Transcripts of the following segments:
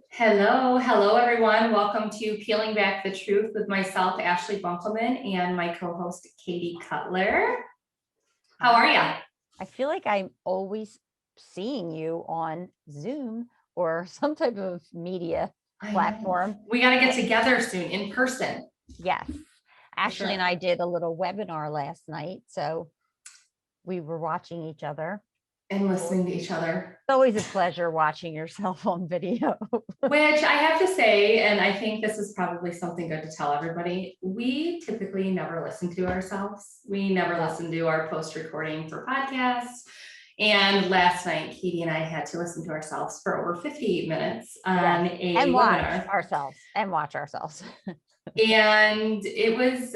Hello everyone. Welcome to Peeling Back the Truth with myself, Ashley Bunkelman, and my co-host, Katie Cutler. How are ya? I feel like I'm always seeing you on Zoom or some type of media I know. platform. We got to get together soon in person. Yes. Ashley sure. and I did a little webinar last night, so we were watching each other. And listening to each other. It's always a pleasure watching yourself on video. Which I have to say, and I think this is probably something good to tell everybody, we typically never listen to ourselves. We never listen to our post recording for podcasts. And last night, Katie and I had to listen to ourselves for over 58 minutes on a and webinar. watch ourselves. And it was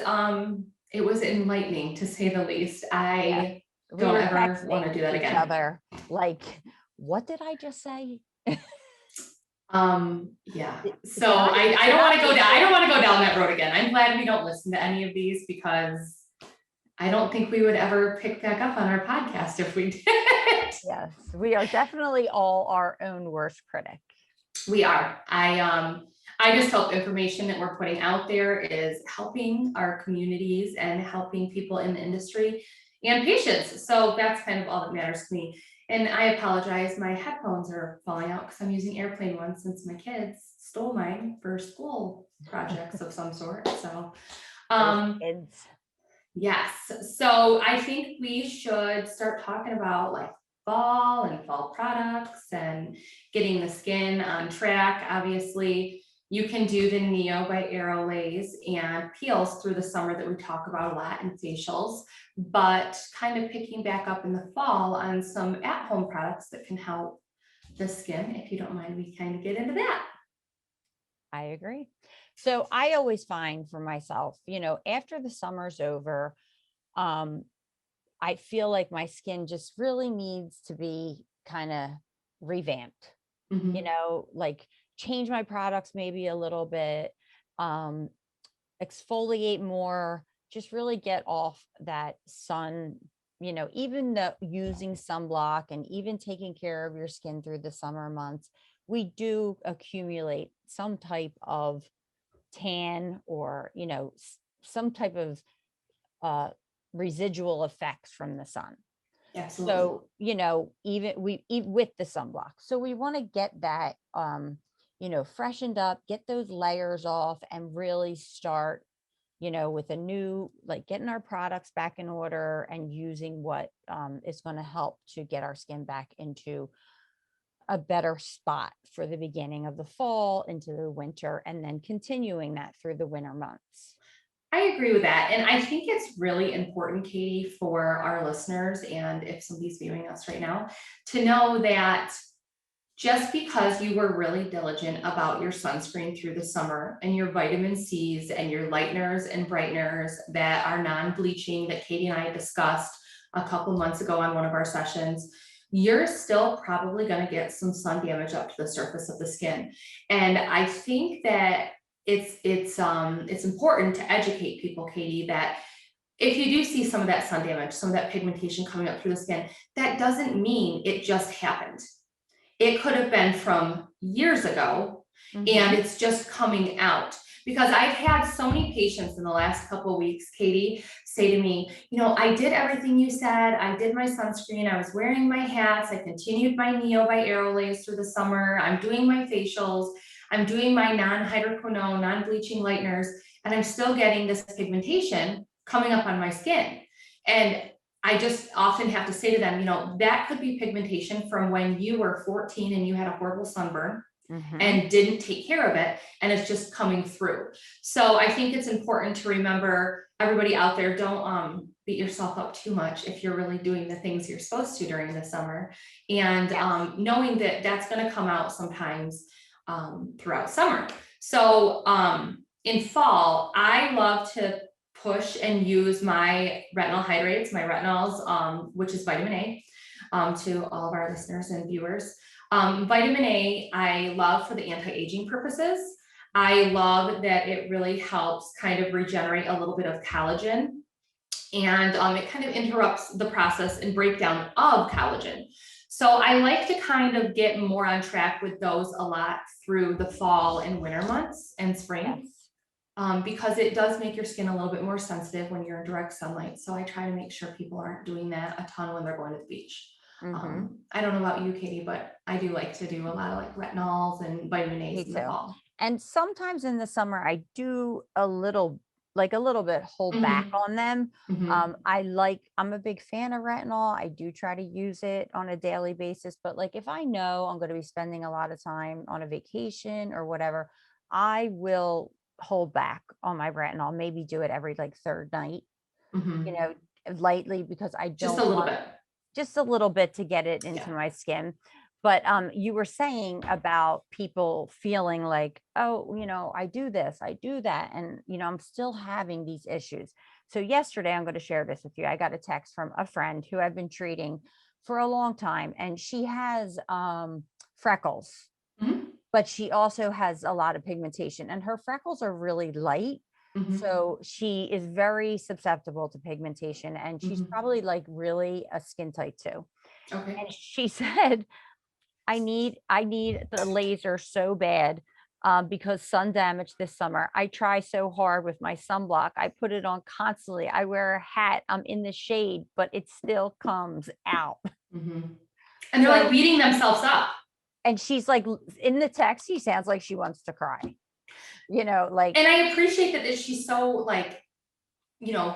enlightening, to say the least. I don't ever want to do that again. Like, what did I just say? Yeah. So I don't want to go down. I don't want to go down that road again. I'm glad we don't listen to any of these because I don't think we would ever pick back up on our podcast if we did. Yes, we are definitely all our own worst critic. We are. I just hope information that we're putting out there is helping our communities and helping people in the industry and patients. So that's kind of all that matters to me. And I apologize, my headphones are falling out because I'm using airplane ones since my kids stole mine for school projects of some sort. So, yes. So I think we should start talking about like fall and fall products and getting the skin on track. Obviously, you can do the Neo by Aerolaze and peels through the summer that we talk about a lot in facials, but kind of picking back up in the fall on some at-home products that can help the skin. If you don't mind, we kind of get into that. I agree. So I always find for myself, after the summer's over, I feel like my skin just really needs to be kind of revamped, like change my products maybe a little bit, exfoliate more, just really get off that sun, even using sunblock and even taking care of your skin through the summer months, we do accumulate some type of tan or, some type of residual effects from the sun. Absolutely. So, even with the sunblock. So we want to get that, freshened up, get those layers off and really start, with a new, like getting our products back in order and using what is going to help to get our skin back into a better spot for the beginning of the fall into the winter, and then continuing that through the winter months. I agree with that. And I think it's really important, Katie, for our listeners, and if somebody's viewing us right now, to know that just because you were really diligent about your sunscreen through the summer and your vitamin C's and your lighteners and brighteners that are non-bleaching that Katie and I discussed a couple months ago on one of our sessions, you're still probably going to get some sun damage up to the surface of the skin. And I think that it's important to educate people, Katie, that if you do see some of that sun damage, some of that pigmentation coming up through the skin, that doesn't mean it just happened. It could have been from years ago, and it's just coming out. Because I've had so many patients in the last couple of weeks, Katie, say to me, I did everything you said. I did my sunscreen. I was wearing my hats. I continued my Neo by Aerolaze through the summer. I'm doing my facials. I'm doing my non-hydroquinone, non-bleaching lighteners, and I'm still getting this pigmentation coming up on my skin. And I just often have to say to them, that could be pigmentation from when you were 14 and you had a horrible sunburn and didn't take care of it, and it's just coming through. So I think it's important to remember, everybody out there, don't beat yourself up too much if you're really doing the things you're supposed to during the summer, and knowing that that's going to come out sometimes throughout summer. So in fall, I love to push and use my retinol hydrates, my retinols, which is vitamin A, to all of our listeners and viewers. Vitamin A, I love for the anti-aging purposes. I love that it really helps kind of regenerate a little bit of collagen, and it kind of interrupts the process and breakdown of collagen. So I like to kind of get more on track with those a lot through the fall and winter months and spring. Yes. Because it does make your skin a little bit more sensitive when you're in direct sunlight. So I try to make sure people aren't doing that a ton when they're going to the beach. Mm-hmm. I don't know about you, Katie, but I do like to do a lot of like retinols and vitamin Me A's in the too. fall. And sometimes in the summer, I do a little bit hold back Mhm, on them. mhm, I'm a big fan of retinol. I do try to use it on a daily basis, but like if I know I'm going to be spending a lot of time on a vacation or whatever, I will hold back on my retinol, maybe do it every like third night, you mhm. know, lightly because I Just a don't little want bit. just a little bit to get it into Yeah. my skin. But you were saying about people feeling like, oh, I do this, I do that, and I'm still having these issues. So yesterday, I'm going to share this with you. I got a text from a friend who I've been treating for a long time, and she has freckles, Mhm, but she also has a lot of pigmentation, and her freckles are really light. mhm, So she is very susceptible to pigmentation, and she's mhm. probably like really a skin tight too. Okay. And she said, I need the laser so bad because sun damage this summer. I try so hard with my sunblock. I put it on constantly. I wear a hat. I'm in the shade, but it still comes out. Mhm. And they're like So, beating themselves up. and she's like, in the text, she sounds like she wants to cry. Like, And I appreciate that she's so like,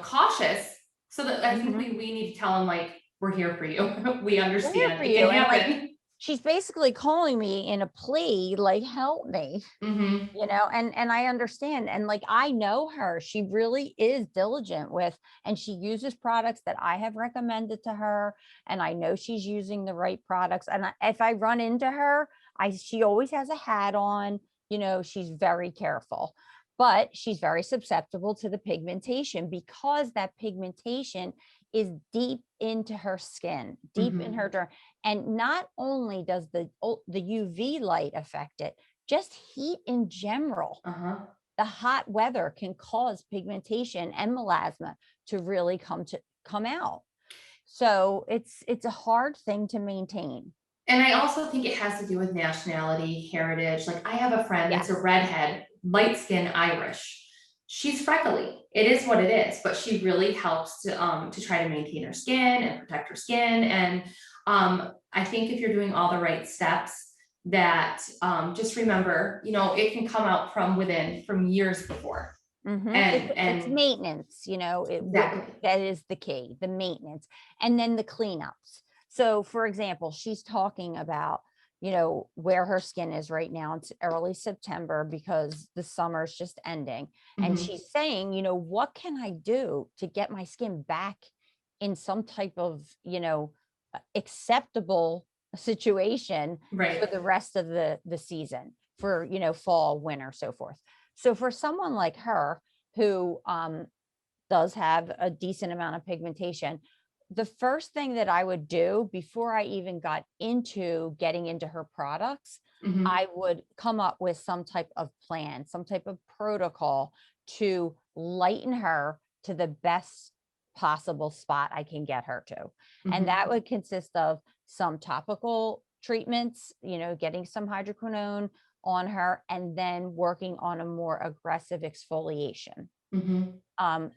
cautious. So that I think mhm, we need to tell them like, we're here for you. We we're here understand. for It can you. And like, happen. she's basically calling me in a plea, like, help me. Mhm, And I understand, and like I know her, she really is diligent with, and she uses products that I have recommended to her, and I know she's using the right products. And if I run into her, she always has a hat on. She's very careful, but she's very susceptible to the pigmentation because that pigmentation is deep into her skin, deep in mhm, her derm. And not only does the UV light affect it, just heat in general. uh-huh. The hot weather can cause pigmentation and melasma to really come out. So it's a hard thing to maintain. And I also think it has to do with nationality, heritage. Like I have a friend that's a Yes. redhead, light skin Irish. She's freckly. It is what it is, but she really helps to try to maintain her skin and protect her skin. And I think if you're doing all the right steps, that just remember, it can come out from within from years before. It's And maintenance, exactly. that is the key, the maintenance, and then the cleanups. So, for example, she's talking about, where her skin is right now. It's early September because the summer's just ending. And Mhm. she's saying, what can I do to get my skin back in some type of, acceptable situation for Right. the rest of the season, for, fall, winter, so forth. So for someone like her who does have a decent amount of pigmentation, the first thing that I would do before I even got into getting into her products, Mhm. I would come up with some type of plan, some type of protocol to lighten her to the best possible spot I can get her to. And Mhm. that would consist of some topical treatments, getting some hydroquinone on her, and then working on a more aggressive exfoliation. Mhm.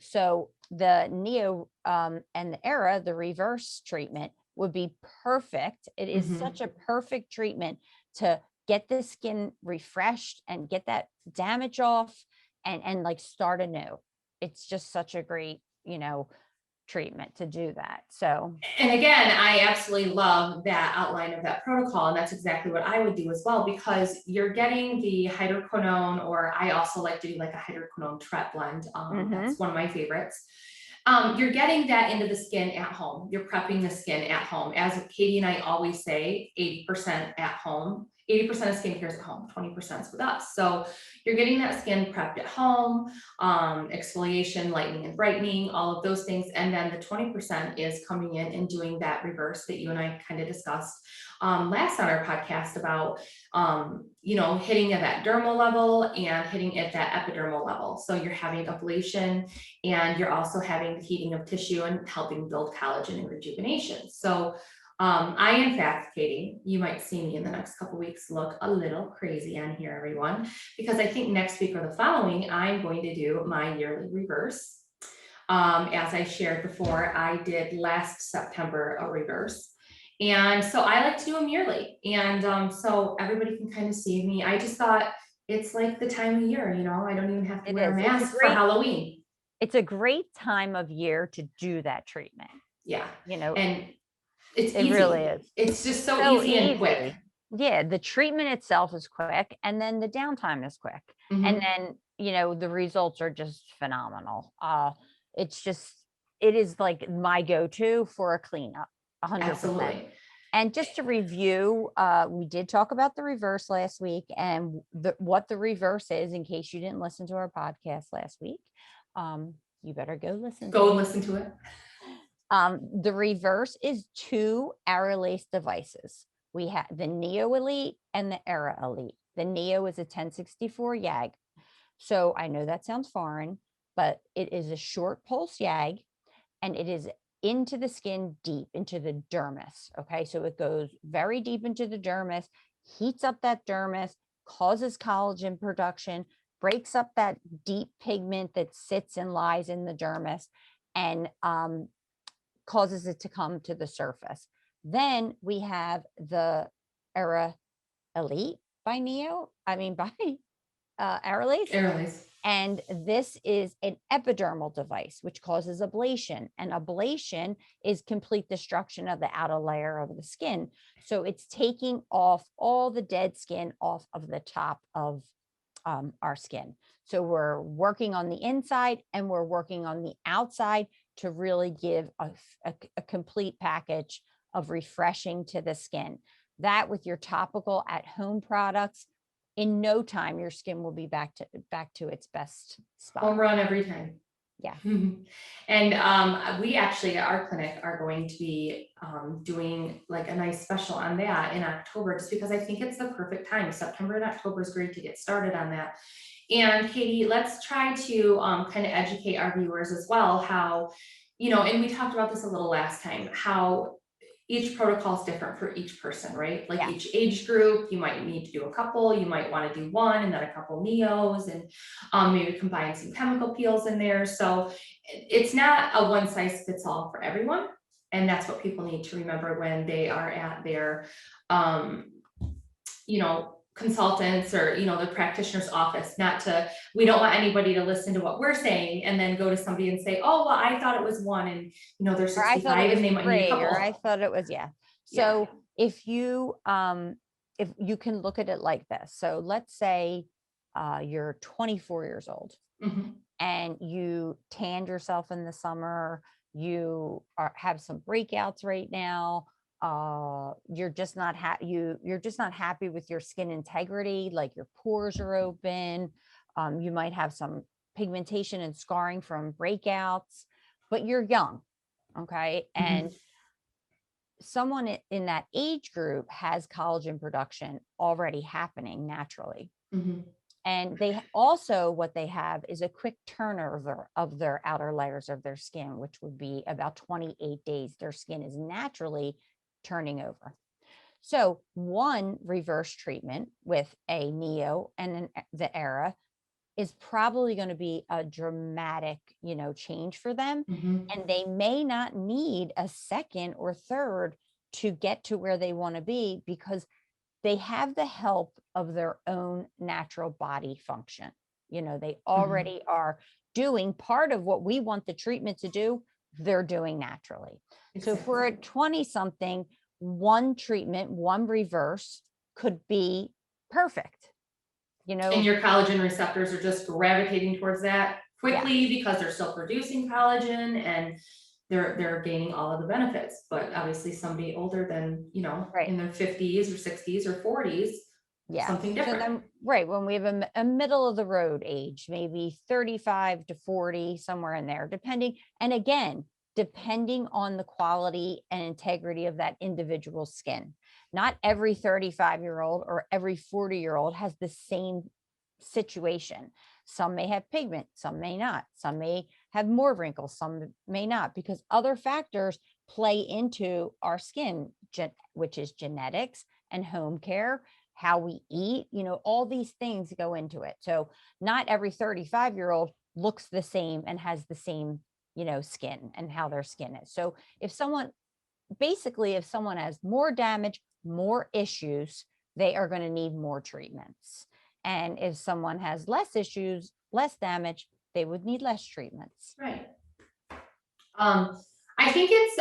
So the Neo and the Era, the reverse treatment, would be perfect. It is such Mhm. a perfect treatment to get the skin refreshed and get that damage off, and like start anew. It's just such a great, treatment to do that. So, And again, I absolutely love that outline of that protocol, and that's exactly what I would do as well, because you're getting the hydroquinone, or I also like to do like a hydroquinone tret blend. That's mhm, one of my favorites. You're getting that into the skin at home. You're prepping the skin at home. As Katie and I always say, 80% at home. 80% of skincare is at home, 20% is with us. So you're getting that skin prepped at home, exfoliation, lightening and brightening, all of those things. And then the 20% is coming in and doing that reverse that you and I kind of discussed last on our podcast about, hitting at that dermal level and hitting at that epidermal level. So you're having ablation, and you're also having the heating of tissue and helping build collagen and rejuvenation. So I, in fact, Katie, you might see me in the next couple weeks look a little crazy on here, everyone, because I think next week or the following, I'm going to do my yearly reverse. As I shared before, I did last September a reverse. And so I like to do them yearly. And so everybody can kind of see me. I just thought it's like the time of year, I don't even have to It wear a is. mask for Halloween. It's a great time of year to do that treatment. Yeah. You know, And it's it really easy. is. It's just so So easy and quick. easy. Yeah, the treatment itself is quick, and then the downtime is quick. And Mhm. then, the results are just phenomenal. It's just it is like my go-to for a cleanup, 100%. Absolutely. And just to review, we did talk about the reverse last week and what the reverse is in case you didn't listen to our podcast last week. You better go listen to Go it. listen to it. The reverse is 2 Aerolase devices. We have the Neo Elite and the Era Elite. The Neo is a 1064 YAG. So I know that sounds foreign, but it is a short pulse YAG and it is into the skin deep, into the dermis. Okay. So it goes very deep into the dermis, heats up that dermis, causes collagen production, breaks up that deep pigment that sits and lies in the dermis, and causes it to come to the surface. Then we have the Era Elite by by Aerolase. Airlays. And this is an epidermal device, which causes ablation. And ablation is complete destruction of the outer layer of the skin. So it's taking off all the dead skin off of the top of our skin. So we're working on the inside and we're working on the outside to really give a complete package of refreshing to the skin. That with your topical at home products, in no time your skin will be back to its best spot. Home run every time. Yeah. And we actually at our clinic are going to be doing like a nice special on that in October, just because I think it's the perfect time. September and October is great to get started on that. And Katie, let's try to kind of educate our viewers as well how, and we talked about this a little last time, how each protocol is different for each person, right? Like Yeah. each age group, you might need to do a couple, you might want to do one and then a couple neos, and maybe combine some chemical peels in there. So it's not a one size fits all for everyone. And that's what people need to remember when they are at their, consultants or, the practitioner's office, we don't want anybody to listen to what we're saying and then go to somebody and say, oh, well, I thought it was one and, they're Or I thought 65 it was and they might need a 3, couple. or I thought it was, yeah. So if you can look at it like this. So let's say you're 24 years old Mhm. and you tanned yourself in the summer, you have some breakouts right now, you're just not you're just not happy with your skin integrity, like your pores are open, you might have some pigmentation and scarring from breakouts, but you're young, okay? And someone in that age group has collagen production already happening naturally. Mhm. And they also, what they have is a quick turnover of their outer layers of their skin, which would be about 28 days. Their skin is naturally turning over. So one reverse treatment with a Neo and the Era is probably going to be a dramatic, change for them. Mhm. And they may not need a second or third to get to where they want to be, because they have the help of their own natural body function. They already are doing part of what we want the treatment to do, they're doing naturally. So for a 20 something, one treatment, one reverse could be perfect. And your collagen receptors are just gravitating towards that quickly Yeah. because they're still producing collagen and they're gaining all of the benefits. But obviously somebody older than, Right. in their 50s or 60s or 40s, Yeah. something different. So then, right, when we have a middle of the road age, maybe 35 to 40, somewhere in there, depending. And again, depending on the quality and integrity of that individual skin. Not every 35-year-old or every 40-year-old has the same situation. Some may have pigment, some may not. Some may have more wrinkles, some may not, because other factors play into our skin, which is genetics and home care, how we eat, all these things go into it. So not every 35-year-old looks the same and has the same, skin and how their skin is. So if someone has more damage, more issues, they are going to need more treatments. And if someone has less issues, less damage, they would need less treatments. Right. I think it's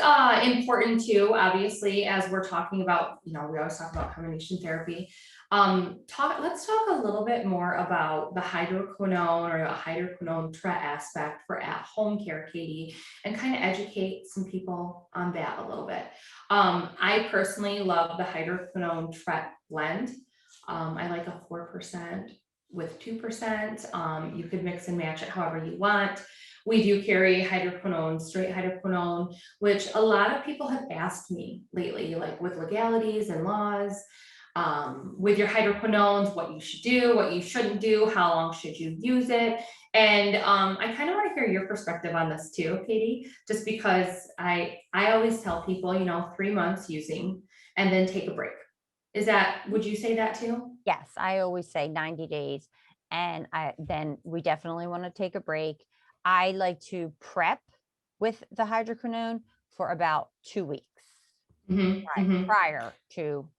important too, obviously, as we're talking about, we always talk about combination therapy. Let's talk a little bit more about the hydroquinone or the hydroquinone tret aspect for at-home care, Katie, and kind of educate some people on that a little bit. I personally love the hydroquinone tret blend. I like a 4% with 2%. You could mix and match it however you want. We do carry hydroquinone, straight hydroquinone, which a lot of people have asked me lately, like with legalities and laws, with your hydroquinones, what you should do, what you shouldn't do, how long should you use it. And I kind of want to hear your perspective on this too, Katie, just because I always tell people, 3 months using and then take a break. Would you say that too? Yes, I always say 90 days. And then we definitely want to take a break. I like to prep with the hydroquinone for about 2 weeks prior to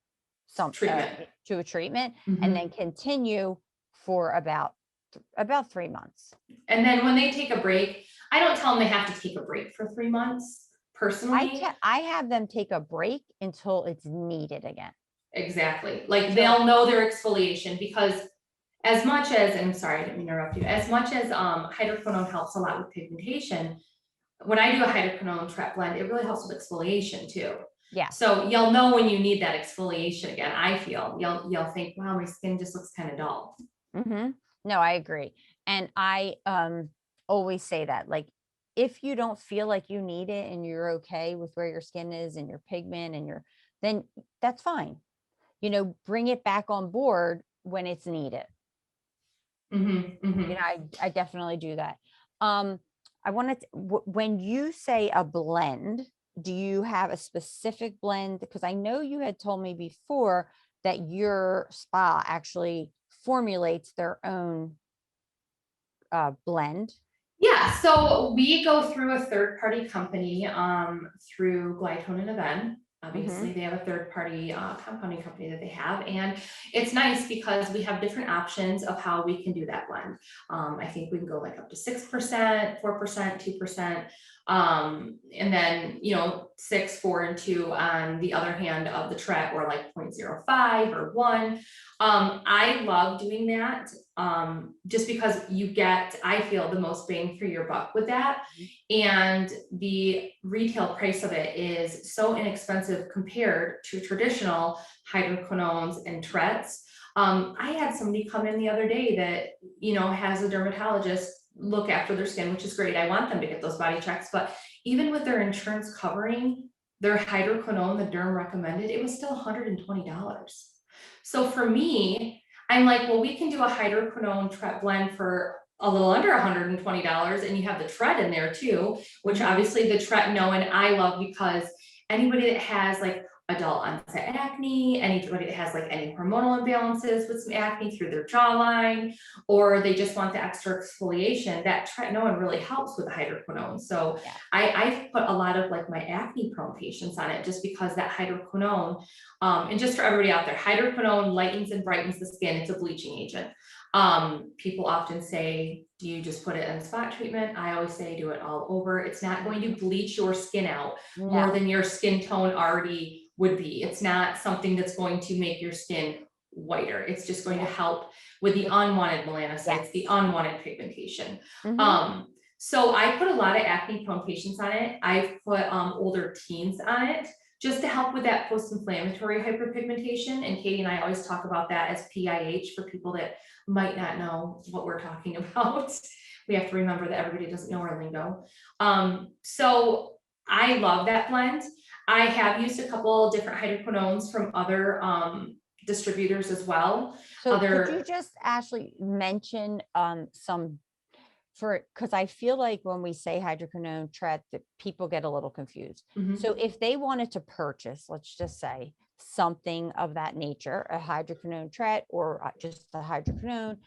Treatment. to a treatment, and then continue for about 3 months. And then when they take a break, I don't tell them they have to take a break for 3 months personally. I have them take a break until it's needed again. Exactly. Like they'll know their exfoliation, because as much as, and I'm sorry, I didn't mean to interrupt you, as much as hydroquinone helps a lot with pigmentation, when I do a hydroquinone tret blend, it really helps with exfoliation too. Yeah. So you'll know when you need that exfoliation again. I feel you'll think, wow, my skin just looks kind of dull. No, I agree. And I always say that, like, if you don't feel like you need it and you're okay with where your skin is and your pigment and then that's fine. Bring it back on board when it's needed. I definitely do that. I wanted to, when you say a blend, do you have a specific blend? Because I know you had told me before that your spa actually formulates their own blend. Yeah, so we go through a third-party company through Glytone and Aven. Obviously, they have a third-party compounding company that they have, and it's nice because we have different options of how we can do that blend. I think we can go like up to 6%, 4%, 2%, and then 6, 4, and 2 on the other hand of the tret, or like 0.05 or 1. I love doing that just because you get, I feel, the most bang for your buck with that. And the retail price of it is so inexpensive compared to traditional hydroquinones and trets. I had somebody come in the other day that, has a dermatologist look after their skin, which is great. I want them to get those body checks, but even with their insurance covering their hydroquinone, the derm recommended, it was still $120. So for me, I'm like, well, we can do a hydroquinone tret blend for a little under $120, and you have the tret in there too, which obviously the tretinoin I love, because anybody that has like adult onset acne, anybody that has like any hormonal imbalances with some acne through their jawline, or they just want the extra exfoliation, that tretinoin really helps with the hydroquinone. So yeah. I've put a lot of like my acne prone patients on it, just because that hydroquinone, and just for everybody out there, hydroquinone lightens and brightens the skin. It's a bleaching agent. People often say, do you just put it in a spot treatment? I always say do it all over. It's not going to bleach your skin out more than your skin tone already would be. It's not something that's going to make your skin whiter. It's just going to help with the unwanted melanocytes, the unwanted pigmentation. So I put a lot of acne prone patients on it. I've put older teens on it, just to help with that post-inflammatory hyperpigmentation. And Katie and I always talk about that as PIH for people that might not know what we're talking about. We have to remember that everybody doesn't know our lingo. So I love that blend. I have used a couple different hydroquinones from other distributors as well. So could you just, Ashley, mention some because I feel like when we say hydroquinone tret, that people get a little confused. Mhm. So if they wanted to purchase, let's just say something of that nature, a hydroquinone tret or just a hydroquinone,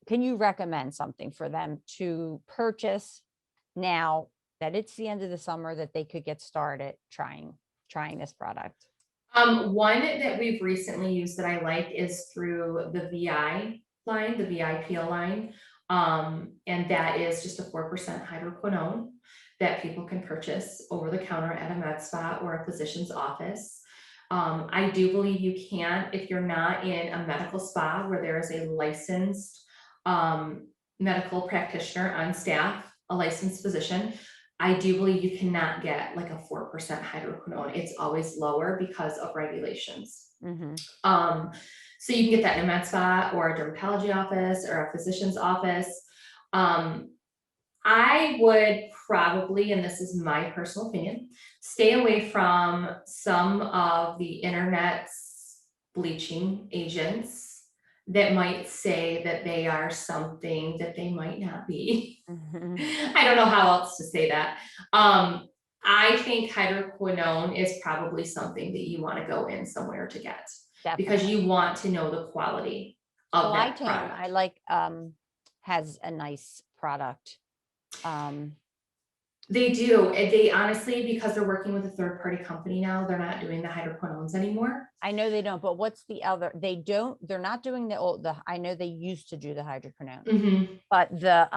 can you recommend something for them to purchase now that it's the end of the summer that they could get started trying this product? One that we've recently used that I like is through the VI line, the VI peel line. And that is just a 4% hydroquinone that people can purchase over the counter at a med spa or a physician's office. I do believe you can, if you're not in a medical spa where there is a licensed medical practitioner on staff, a licensed physician. I do believe you cannot get like a 4% hydroquinone. It's always lower because of regulations. Mhm. So you can get that in a med spa or a dermatology office or a physician's office. I would probably, and this is my personal opinion, stay away from some of the internet's bleaching agents that might say that they are something that they might not be. Mhm. I don't know how else to say that. I think hydroquinone is probably something that you want to go in somewhere to get because Definitely. you want to know the quality of that Glytone, product. I like, has a nice product. Um, They do, and they honestly, because they're working with a third-party company now, they're not doing the hydroquinones anymore. I know they don't, but what's the other? They're not doing I know they used to do the hydroquinone, Mhm. but the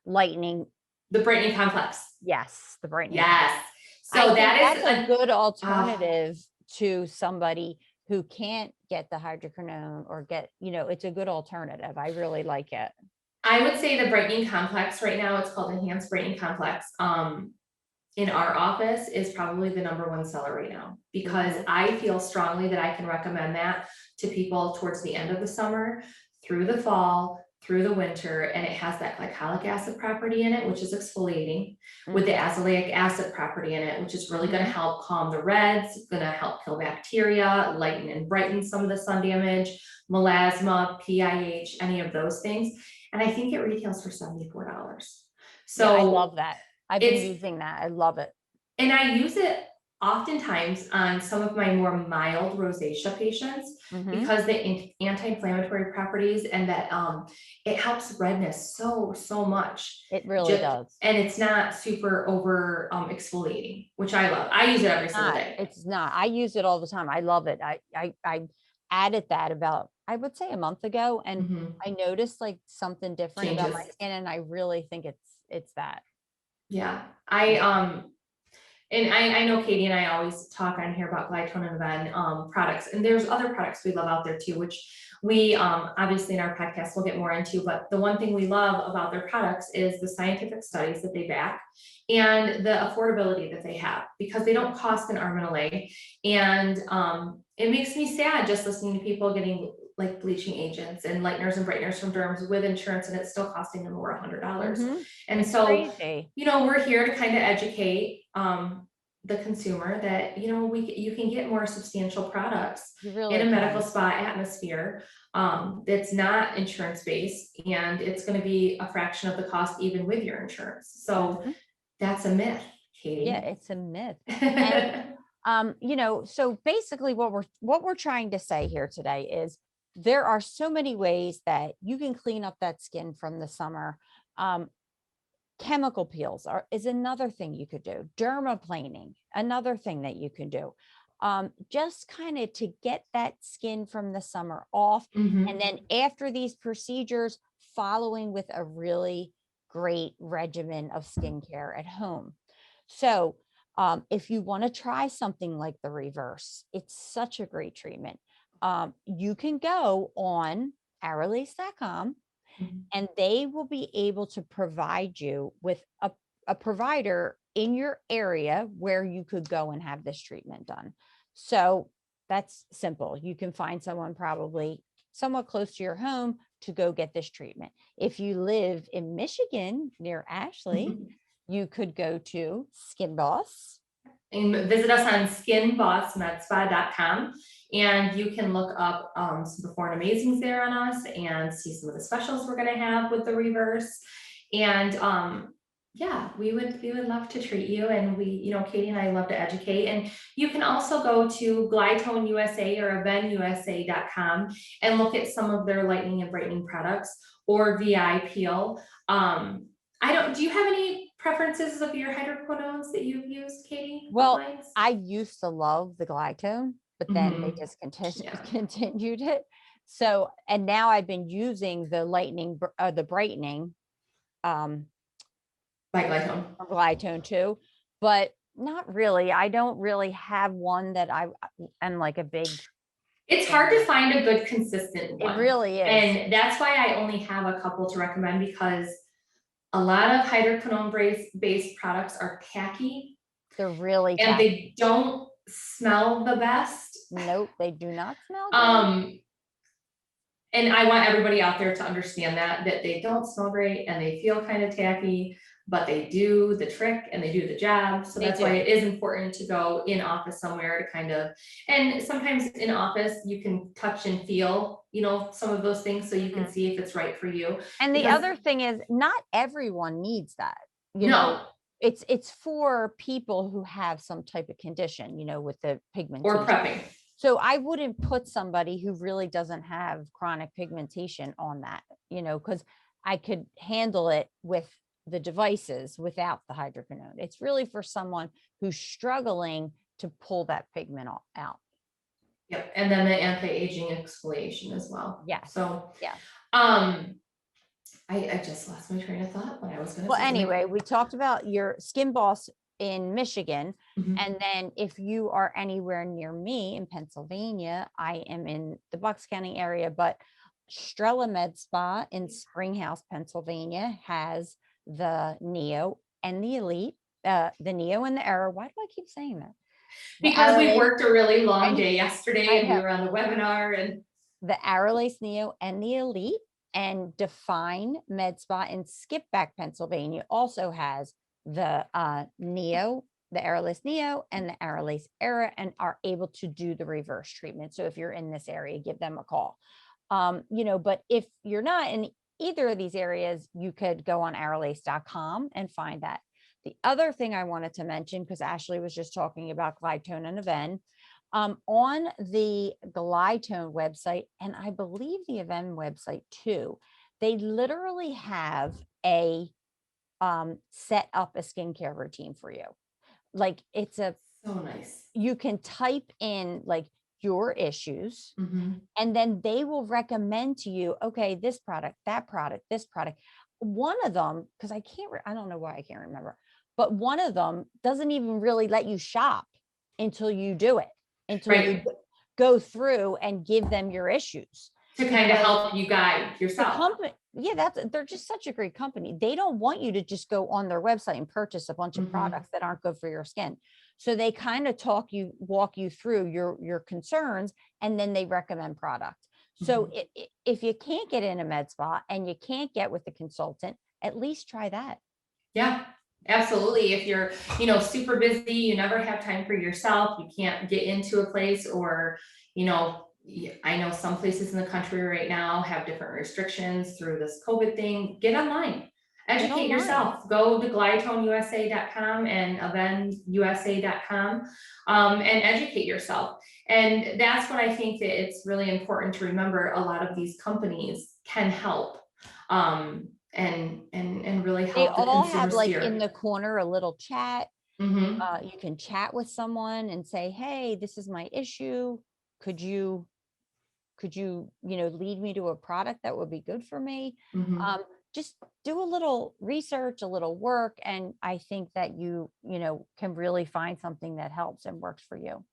lightning, The brightening complex, yes, the brightening yes. complex. I So think that is that's a good ah, alternative to somebody who can't get the hydroquinone or it's a good alternative. I really like it. I would say the brightening complex right now, it's called Enhanced Brightening Complex, in our office is probably the number one seller right now. Because Mhm. I feel strongly that I can recommend that to people towards the end of the summer, through the fall, through the winter, and it has that glycolic acid property in it, which is exfoliating, with the Mhm. azelaic acid property in it, which is really gonna Mhm. help calm the reds, gonna help kill bacteria, lighten and brighten some of the sun damage, melasma, PIH, any of those things. And I think it retails for $74. Yeah, I So love that. I've been it's, using that. I love it. and I use it oftentimes on some of my more mild rosacea patients Mhm. because the anti-inflammatory properties and that it helps redness so much. It really Just, does. and it's not super over exfoliating, which I love. I use it every single Not. day. It's not. I use it all the time. I love it. I added that about, I would say, a month ago, and Mhm. I noticed like something different about my Changes. skin, and I really think it's that. Yeah. Yeah. And I know Katie and I always talk on here about Glytone and Ven products, and there's other products we love out there too, which we obviously in our podcast we'll get more into, but the one thing we love about their products is the scientific studies that they back and the affordability that they have, because they don't cost an arm and a leg. And it makes me sad just listening to people getting like bleaching agents and lighteners and brighteners from derms with insurance, and it's still costing them over $100. Mhm. And It's so, crazy. we're here to kind of educate the consumer that, you can get more substantial products You in a really medical can. spa atmosphere that's not insurance based, and it's going to be a fraction of the cost even with your insurance. So Mhm. that's a myth, Yeah, Katie. it's a myth. And so basically what we're trying to say here today is there are so many ways that you can clean up that skin from the summer. Um, Chemical peels is another thing you could do. Dermaplaning, another thing that you can do. Just kind of to get that skin from the summer off. And Mhm. then after these procedures, following with a really great regimen of skincare at home. So if you want to try something like the reverse, it's such a great treatment. You can go on Airlace.com Mhm. and they will be able to provide you with a provider in your area where you could go and have this treatment done. So that's simple. You can find someone probably somewhat close to your home to go get this treatment. If you live in Michigan near Ashley, you could go to Skin Boss. And visit us on skinbossmedspa.com. And you can look up some before and amazings there on us and see some of the specials we're gonna have with the reverse. And yeah, we would love to treat you, and Katie and I love to educate. And you can also go to Glytone USA or avenusa.com and look at some of their lightening and brightening products, or VI Peel. Do you have any preferences of your hydroquinones that you've used, Katie? Well, Lines? I used to love the Glytone, but then they Mhm. discontinued Yeah. continued it. So, and now I've been using the the brightening, um, By Glytone. Glytone too, but not really. I don't really have one that I am like a big It's hard fan to of. find a good consistent It one. really is. And that's why I only have a couple to recommend, because a lot of hydroquinone based products are tacky They're really and tacky. they don't smell the best. Nope, they do not smell good. And I want everybody out there to understand that they don't smell great and they feel kind of tacky, but they do the trick and they do the job. So They that's why do. it is important to go in office somewhere to kind of, and sometimes in office, you can touch and feel, some of those things so you can Mhm. see if it's right for you. And the Because other thing is, not everyone needs that. no, It's for people who have some type of condition, with the or pigmentation. prepping. So I wouldn't put somebody who really doesn't have chronic pigmentation on that, because I could handle it with the devices without the hydroquinone. It's really for someone who's struggling to pull that pigment out. Yep, and then the anti-aging exfoliation as well. Yes. So, Yes. I just lost my train of thought when I was gonna Well, say something. anyway, we talked about your Skin Boss in Michigan. Mhm. And then if you are anywhere near me in Pennsylvania, I am in the Bucks County area, but Strella Med Spa in Springhouse, Pennsylvania has the Neo and the Elite, the Neo and the Era. Why do I keep saying that? The Because we Aralace, worked a really long I day yesterday I and we know. were on the webinar and The Aralace Neo and the Elite, and Define Med Spa in Skipback, Pennsylvania also has the Neo, the Aralace Neo and the Aralace Era, and are able to do the reverse treatment. So if you're in this area, give them a call. But if you're not in either of these areas, you could go on aralace.com and find that. The other thing I wanted to mention, because Ashley was just talking about Glytone and Aven, on the Glytone website, and I believe the Aven website too, they literally have a set up a skincare routine for you. Like so nice. you can type in like your issues, Mhm. and then they will recommend to you, okay, this product, that product, this product. One of them, because I don't know why I can't remember, but one of them doesn't even really let you shop until you do it, until you Right. go through and give them your issues. To kind of Because help you guide the yourself. company, yeah, they're just such a great company. They don't want you to just go on their website and purchase a bunch of Mhm. products that aren't good for your skin. So they kind of walk you through your concerns, and then they recommend product. So if you can't get in a med spa and you can't get with the consultant, at least try that. Yeah, absolutely. If you're, super busy, you never have time for yourself, you can't get into a place, or, I know some places in the country right now have different restrictions through this COVID thing. Get online, educate online. yourself. Go to glytoneusa.com and avenusa.com, and educate yourself. And that's what I think that it's really important to remember. A lot of these companies can help. And really They help the all consumer have like steer. in the corner a little chat. Mhm. You can chat with someone and say, hey, this is my issue. Could you lead me to a product that would be good for me? Mhm. Just do a little research, a little work, and I think that you can really find something that helps and works for you.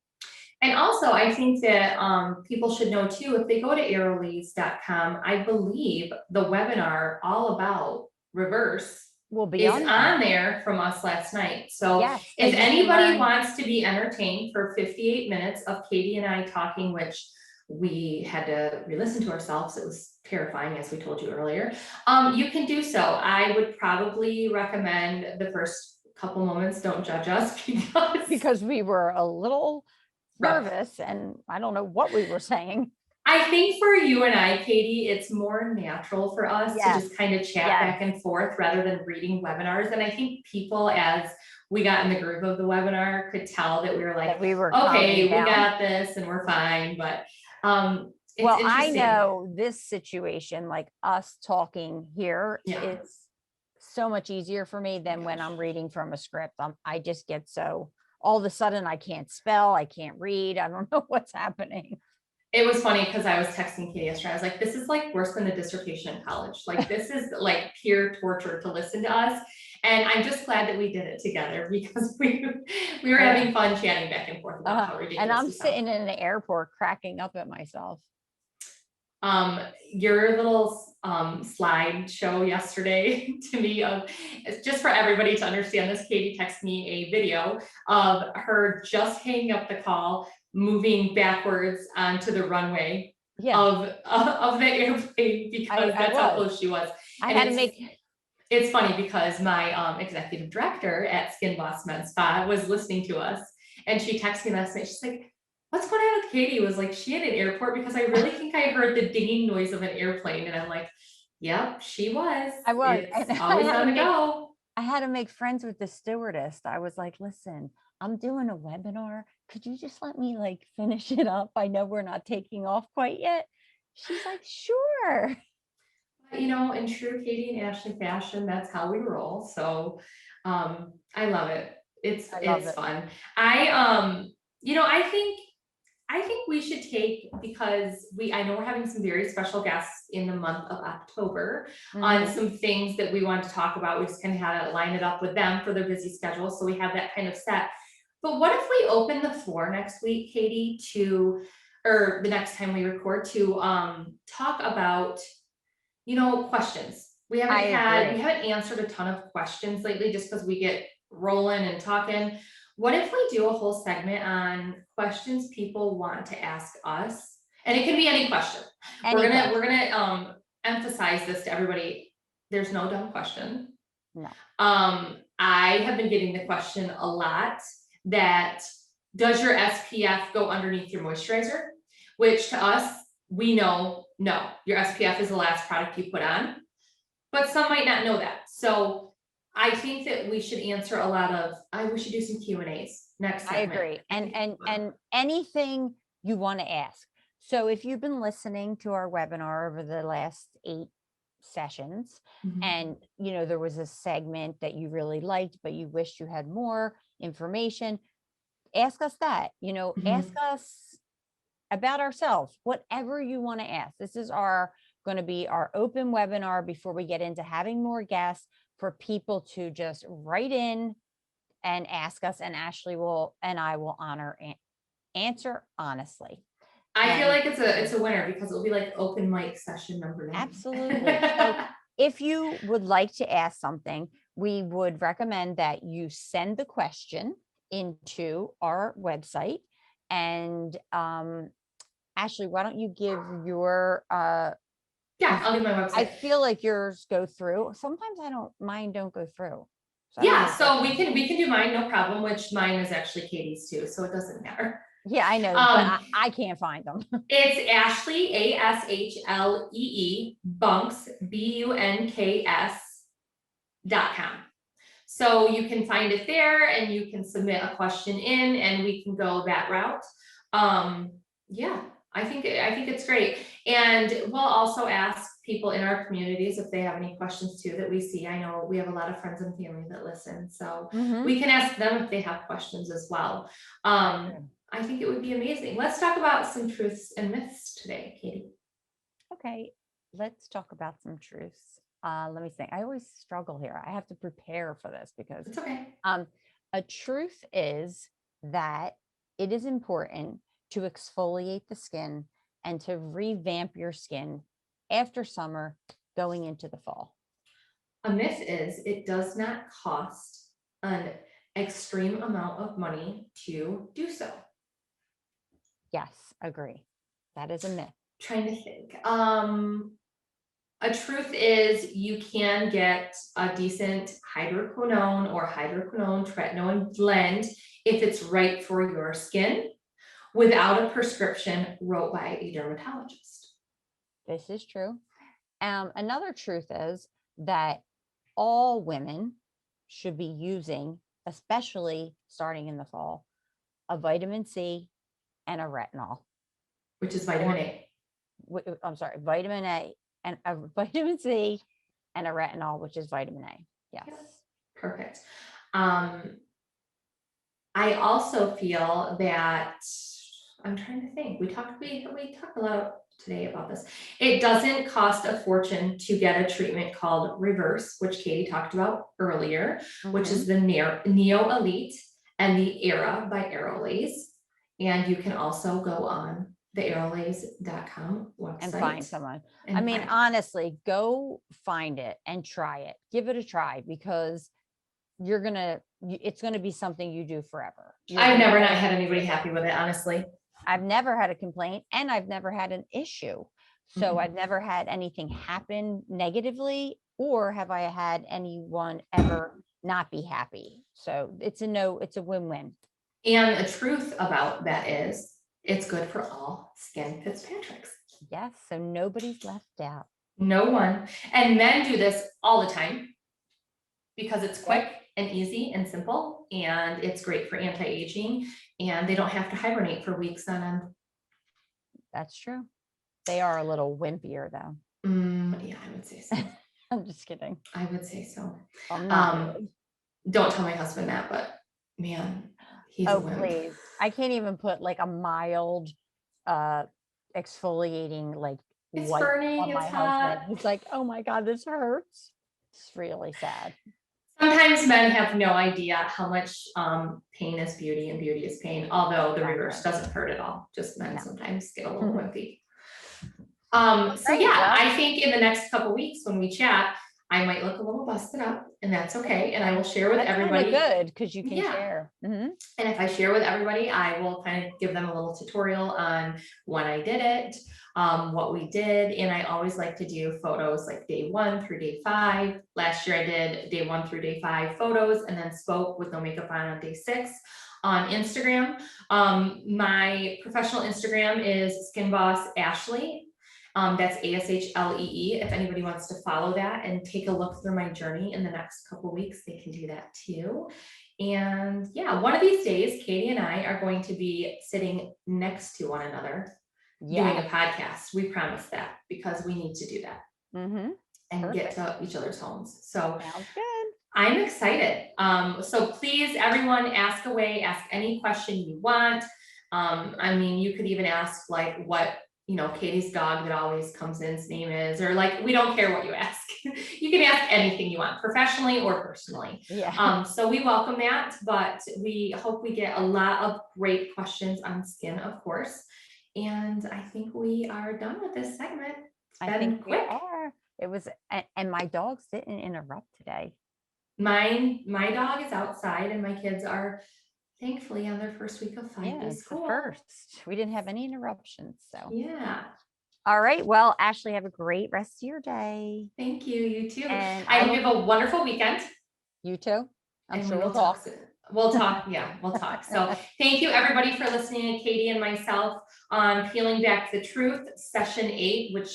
And also, I think that people should know too, if they go to aerolease.com, I believe the webinar all about reverse Will be is on there. on there from us last night. So Yes, so if you can anybody learn. wants to be entertained for 58 minutes of Katie and I talking, which we had to re-listen to ourselves, it was terrifying, as we told you earlier, you can do so. I would probably recommend the first couple moments, don't judge us, Because we were a little rough. nervous and I don't know what we were saying. I think for you and I, Katie, it's more natural for us to Yes, just kind of chat yes, back and forth rather than reading webinars. And I think people, as we got in the groove of the webinar, could tell that we were that like, we were calming okay, we down. got this and we're fine. But it's Well, I interesting. know this situation, like us talking here, Yeah. is so much easier for me Oh than my when gosh. I'm reading from a script. I just get so, all of a sudden I can't spell, I can't read, I don't know what's happening. It was funny because I was texting Katie yesterday. I was like, this is like worse than a dissertation in college. Like, this is like pure torture to listen to us. And I'm just glad that we did it together because we were having fun chatting back and forth about how ridiculous And I'm we sound. sitting in the airport cracking up at myself. Your little slide show yesterday to me of, just for everybody to understand this, Katie texted me a video of her just hanging up the call, moving backwards onto the runway Yeah, of the airplane because I that's how was. close she was. I And had to make, it's funny because my executive director at Skin Boss Med Spa was listening to us, and she texted me last night. She's like, what's going on with Katie? Was like, she at an airport, because I really think I heard the dinging noise of an airplane. And I'm like, yep, she was. I was, It's and always on the go. I had to make friends with the stewardess. I was like, listen, I'm doing a webinar. Could you just let me like finish it up? I know we're not taking off quite yet. She's like, sure. You know, in true Katie and Ashley fashion, that's how we roll. So I love it. I love It's it. fun. You know, I think we should take, because I know we're having some very special guests in the month of October on Mhm. some things that we want to talk about. We just kind of had to line it up with them for their busy schedule. So we have that kind of set. But what if we open the floor next week, Katie, or the next time we record, to talk about, you know, questions. We I agree. haven't answered a ton of questions lately just because we get rolling and talking. What if we do a whole segment on questions people want to ask us? And it can be any question. Any question. We're gonna emphasize this to everybody. There's no dumb question. No. I have been getting the question a lot that, does your SPF go underneath your moisturizer? Which to us, we know, no, your SPF is the last product you put on. But some might not know that. So I think that we should answer a lot of, we should do some Q and A's next I segment. agree. And anything you want to ask. So if you've been listening to our webinar over the last 8 sessions, Mhm. and you know there was a segment that you really liked but you wished you had more information, ask us that. Ask Mhm. us about ourselves, whatever you want to ask. This is going to be our open webinar before we get into having more guests, for people to just write in and ask us, and Ashley and I will answer honestly. I feel And like it's a winner because it'll be like open mic session number 9. absolutely. So if you would like to ask something, we would recommend that you send the question into our website. And Ashley, why don't you give your Yeah, I'll give my website. I feel like yours go through. Sometimes mine don't go through. So I don't Yeah, know so what- we can do mine, no problem, which mine is actually Katie's too, so it doesn't matter. Yeah, I know, but I can't find them. It's Ashley, ASHLEE, Bunks, BUNKS.com. So you can find it there and you can submit a question in and we can go that route. Yeah, I think it's great. And we'll also ask people in our communities if they have any questions too that we see. I know we have a lot of friends and family that listen, so we can ask them if they have questions as well. I think it would be amazing. Let's talk about some truths and myths today, Katie. Okay, let's talk about some truths. Let me think. I always struggle here. I have to prepare for this because It's okay. A truth is that it is important to exfoliate the skin and to revamp your skin after summer going into the fall. A myth is it does not cost an extreme amount of money to do so. Yes, agree. That is a myth. Trying to think. A truth is you can get a decent hydroquinone or hydroquinone tretinoin blend if it's right for your skin, without a prescription wrote by a dermatologist. This is true. Another truth is that all women should be using, especially starting in the fall, a vitamin C and a retinol. Which is vitamin A. I'm sorry, vitamin A and a vitamin C and a retinol, which is vitamin A. Yes. Yep. Perfect. I also feel that, I'm trying to think, we talked a lot today about this. It doesn't cost a fortune to get a treatment called Reverse, which Katie talked about earlier, which is the Neo Elite and the Era by Aerolase. And you can also go on the aerolase.com website and find someone. and I mean, find- honestly, go find it and try it. Give it a try, because it's gonna be something you do forever. I've never not had anybody happy with it, honestly. I've never had a complaint, and I've never had an issue. So Mhm. I've never had anything happen negatively, or have I had anyone ever not be happy. So it's a win-win. And the truth about that is, it's good for all skin Fitzpatricks. Yes, so nobody's left out. No one. And men do this all the time because it's quick and easy and simple, and it's great for anti-aging, and they don't have to hibernate for weeks on end. That's true. They are a little wimpier though. Yeah, I would say so. I'm just kidding. I would say so. I'm not really. Don't tell my husband that, but man, he's a Oh, wimp. please. I can't even put like a mild exfoliating like It's wipe burning, on my it's husband. hot. He's like, oh my God, this hurts. It's really sad. Sometimes men have no idea how much pain is beauty and beauty is pain, although the reverse doesn't hurt at all. Just men No. sometimes get a little Mhm. wimpy. So Great, yeah, well- I think in the next couple weeks when we chat, I might look a little busted up, and that's okay. And I will share with That's kinda everybody. good, because you can Yeah. share. Mhm. And if I share with everybody, I will kind of give them a little tutorial on when I did it, what we did. And I always like to do photos like day 1 through day 5. Last year I did day 1 through day 5 photos, and then spoke with no makeup on day 6 on Instagram. My professional Instagram is Skin Boss Ashley. That's ASHLEE. If anybody wants to follow that and take a look through my journey in the next couple weeks, they can do that too. And yeah, one of these days, Katie and I are going to be sitting next to one another doing a Yeah. podcast. We promise that, because we need to do that Mm-hmm. and get to each other's homes. So Sounds good. I'm excited. So please, everyone, ask away, ask any question you want. I mean, you could even ask like what, Katie's dog that always comes in's name is, or like, we don't care what you ask. You can ask anything you want, professionally or personally. Yeah. So we welcome that, but we hope we get a lot of great questions on skin, of course. And I think we are done with this segment. It's I been think we quick. are. It was, and my dogs didn't interrupt today. My dog is outside, and my kids are thankfully on their first week of 5-day Yeah, it's the school. first. We didn't have any interruptions. So, Yeah, all right. Well, Ashley, have a great rest of your day. thank you. You too. And I I hope you have a wonderful weekend. You too. I'm And sure we we'll will talk talk. soon. We'll talk. Yeah, we'll talk. So thank you everybody for listening to Katie and myself on Peeling Back the Truth, session 8, which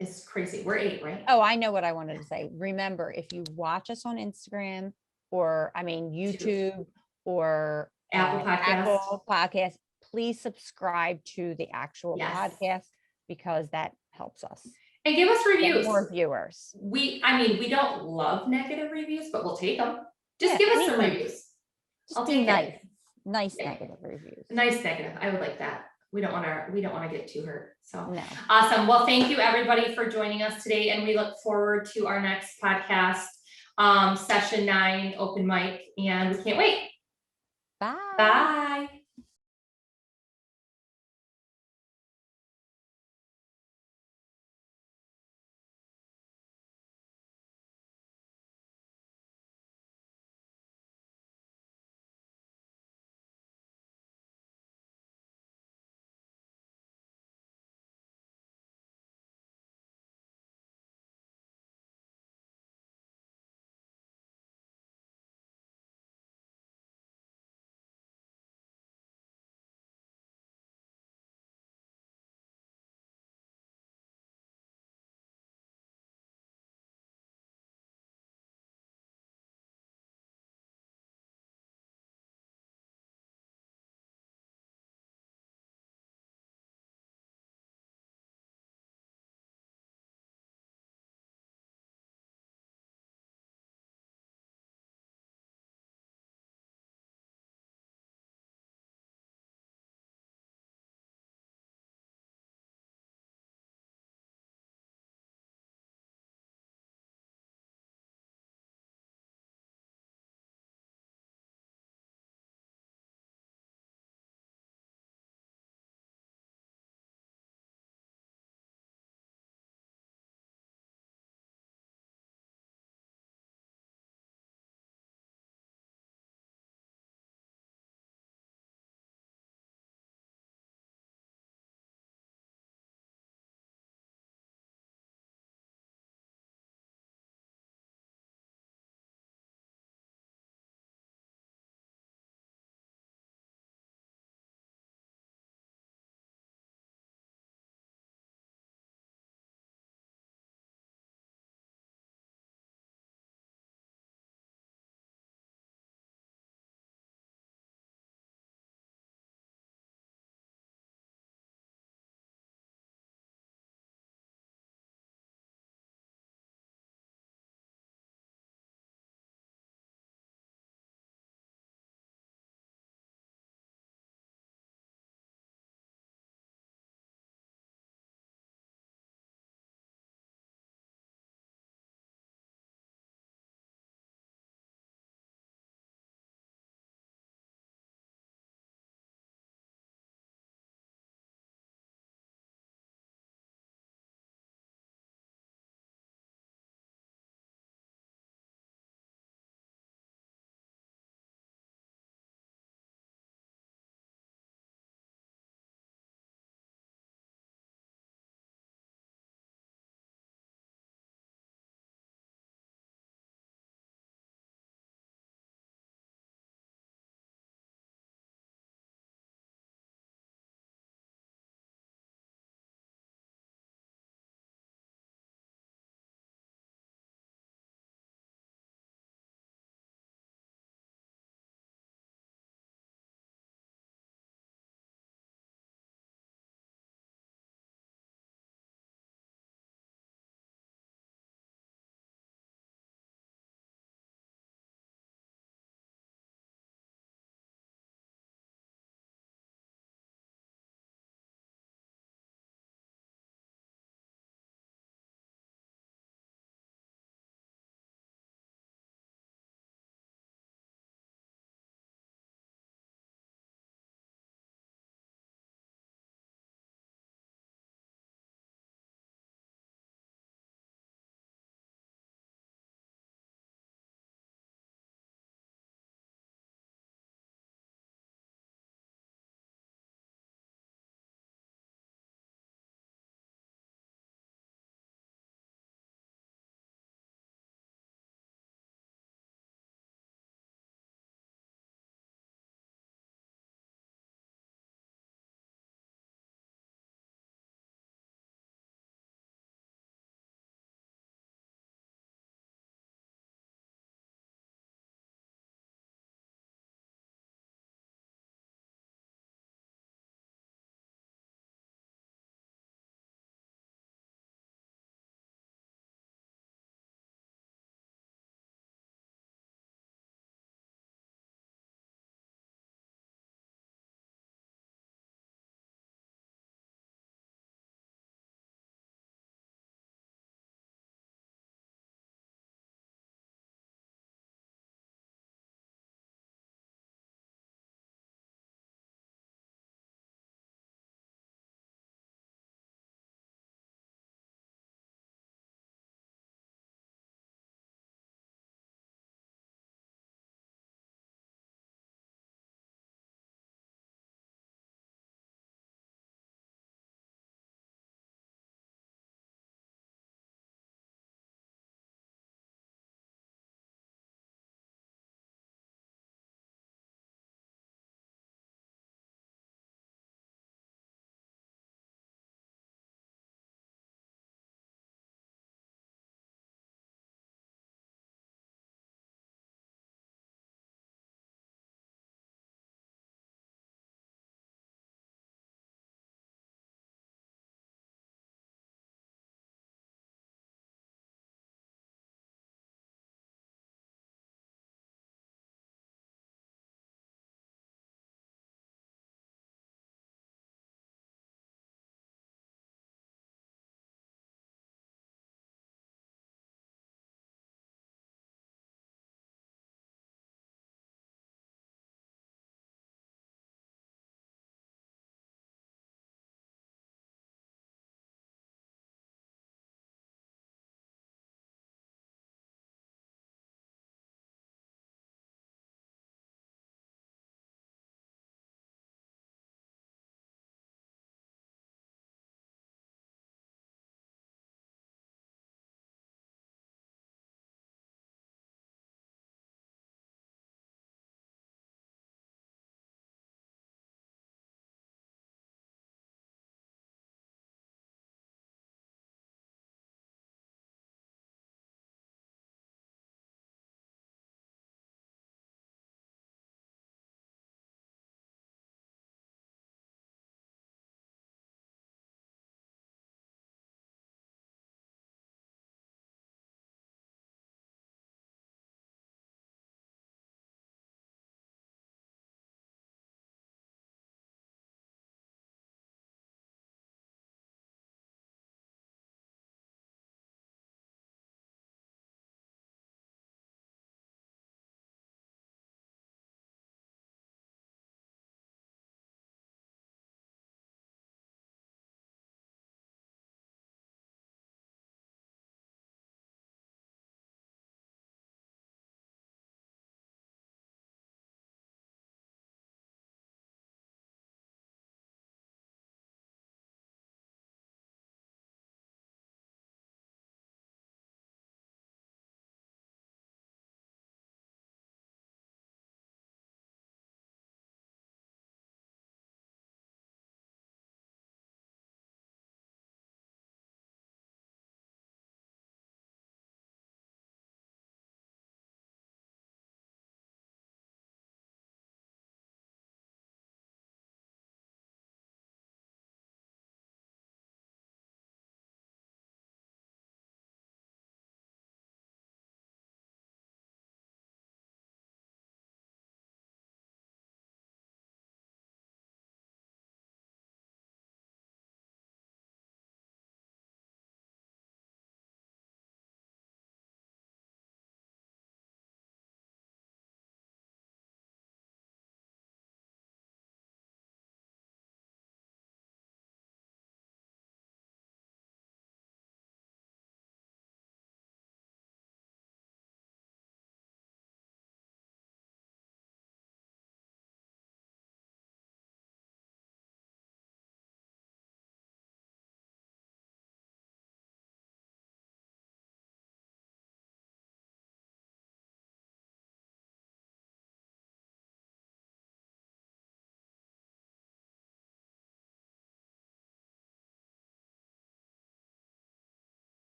is crazy. We're 8, right? Oh, I know what I wanted to say. Remember, if you watch us on Instagram or YouTube or Apple Podcast. Apple Podcast, please subscribe to the actual Yes. podcast, because that helps us And give us get reviews. more viewers. We don't love negative reviews, but we'll take them. Just Yeah, give us some anything. reviews. Just I'll be take nice. it. Nice Yeah. negative reviews. Nice negative. I would like that. We don't want to get too hurt. So No. awesome. Well, thank you everybody for joining us today, and we look forward to our next podcast, session 9, open mic, and we can't wait. Bye. Bye.